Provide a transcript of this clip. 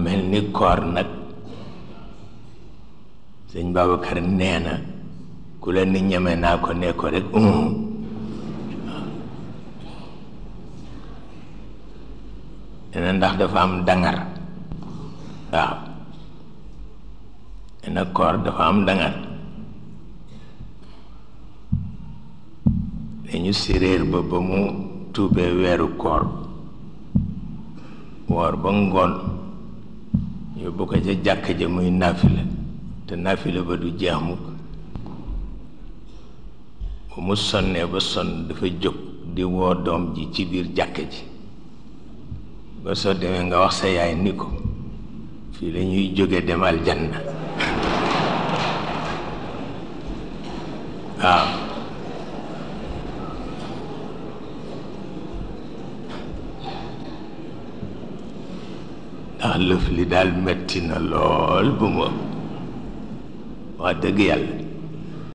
mel ni koor nag sëñ Babacar nee na ku la ni ñeme naa ko ne ko rek nee na ndax dafa am dangar waaw nee na koor dafa am dangar dañu séréer ba mu tuubee weeru koor woor ba ngoon yóbbu ko ca jàkk ja muy naafila te naafila ba du jeex mukk bu mu sonnee ba sonn dafa jóg di woo doom ji ci biir jàkk ji ba soo demee nga wax sa yaay ni ko fii la ñuy jóge dem aljanna waaw ndax lëf li daal metti na lool bu ma wax dëgg yàlla